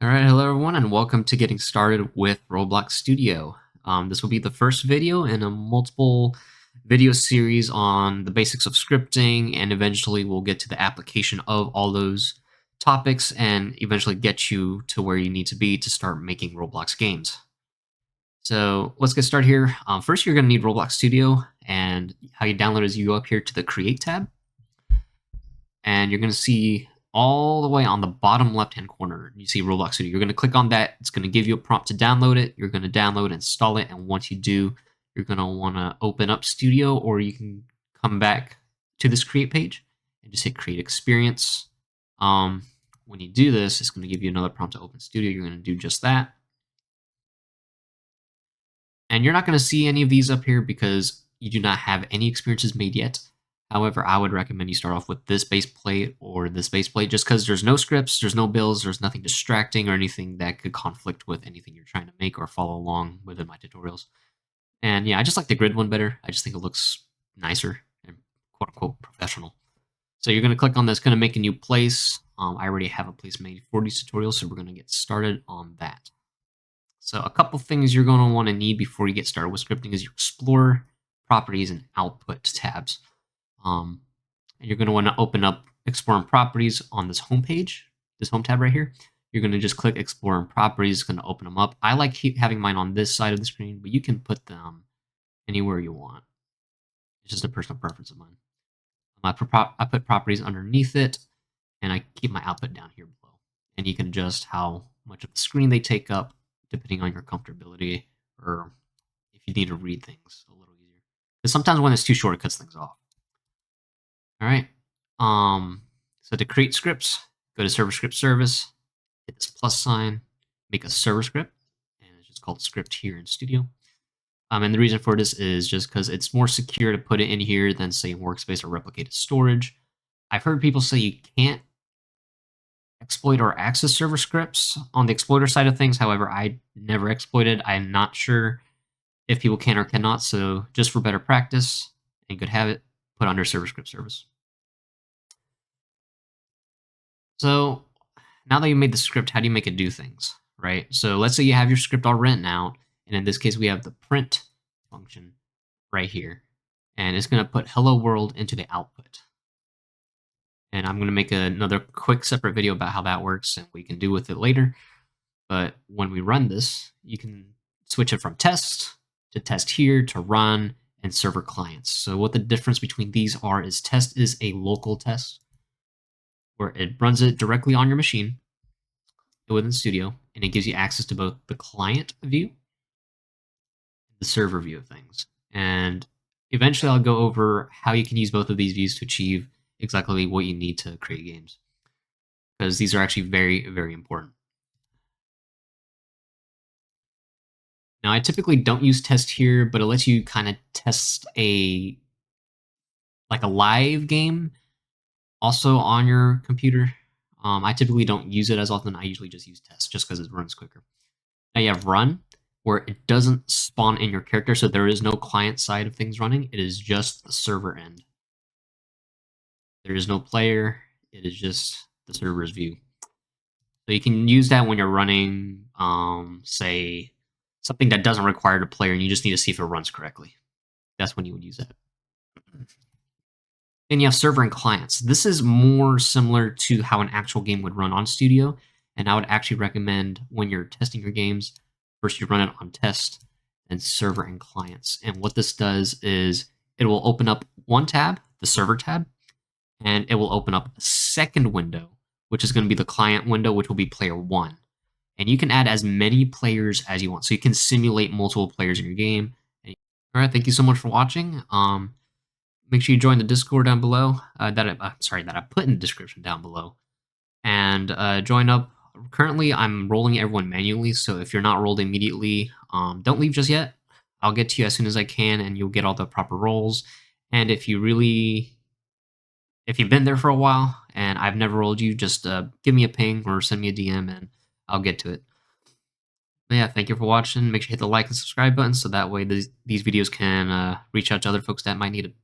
All right, hello everyone, and welcome to getting started with Roblox Studio. This will be the first video in a multiple video series on the basics of scripting, and eventually we'll get to the application of all those topics and eventually get you to where you need to be to start making Roblox games. So let's get started here. First, you're going to need Roblox Studio, and how you download is you go up here to the Create tab, and you're going to see all the way on the bottom left-hand corner, you see Roblox Studio. You're going to click on that. It's going to give you a prompt to download it. You're going to download, install it, and once you do, you're going to want to open up Studio, or you can come back to this Create page and just hit Create Experience. When you do this, it's going to give you another prompt to open Studio. You're going to do just that. And you're not going to see any of these up here because you do not have any experiences made yet. However, I would recommend you start off with this base plate or this base plate just because there's no scripts, there's no builds, there's nothing distracting or anything that could conflict with anything you're trying to make or follow along within my tutorials. And yeah, I just like the grid one better. I just think it looks nicer and quote-unquote professional. So you're going to click on this, going to make a new place. I already have a place made for these tutorials, so we're going to get started on that. So a couple things you're going to want to need before you get started with scripting is your Explorer, Properties, and Output tabs. And you're going to want to open up Explore and Properties on this home page, this home tab right here. You're going to just click Explore and Properties. It's going to open them up. I like having mine on this side of the screen, but you can put them anywhere you want. It's just a personal preference of mine. I put Properties underneath it, and I keep my output down here below. And you can adjust how much of the screen they take up, depending on your comfortability, or if you need to read things a little easier. Because sometimes when it's too short, it cuts things off. All right. So to create scripts, go to Server Script Service, hit this plus sign, make a server script, and it's just called script here in Studio. And the reason for this is just because it's more secure to put it in here than say workspace or replicated storage. I've heard people say you can't exploit or access server scripts on the exploiter side of things. However, I never exploited. I'm not sure if people can or cannot. So just for better practice and good habit, put under server script service. So now that you made the script, how do you make it do things, right? So let's say you have your script all written out, and in this case, we have the print function right here, and it's going to put hello world into the output. And I'm going to make another quick separate video about how that works and what you can do with it later. But when we run this, you can switch it from test to test here to run and server clients. So what the difference between these are is test is a local test where it runs it directly on your machine within Studio, and it gives you access to both the client view and the server view of things. And eventually I'll go over how you can use both of these views to achieve exactly what you need to create games, because these are actually very, very important. Now, I typically don't use test here, but it lets you kind of test a live game also on your computer. I typically don't use it as often. I usually just use test just because it runs quicker. Now you have run, where it doesn't spawn in your character, so there is no client side of things running. It is just the server end. There is no player. It is just the server's view. So you can use that when you're running, say, something that doesn't require a player, and you just need to see if it runs correctly. That's when you would use that. Then you have server and clients. This is more similar to how an actual game would run on Studio, and I would actually recommend when you're testing your games, first you run it on test, then server and clients. And what this does is it will open up one tab, the server tab, and it will open up a second window, which is going to be the client window, which will be player 1. And you can add as many players as you want. So you can simulate multiple players in your game. All right, thank you so much for watching. Make sure you join the Discord down below that I put in the description down below, and join up. Currently, I'm rolling everyone manually, so if you're not rolled immediately, don't leave just yet. I'll get to you as soon as I can, and you'll get all the proper rolls. And if you've been there for a while and I've never rolled you, just give me a ping or send me a DM, and I'll get to it. But yeah, thank you for watching. Make sure you hit the like and subscribe button so that way these videos can reach out to other folks that might need it.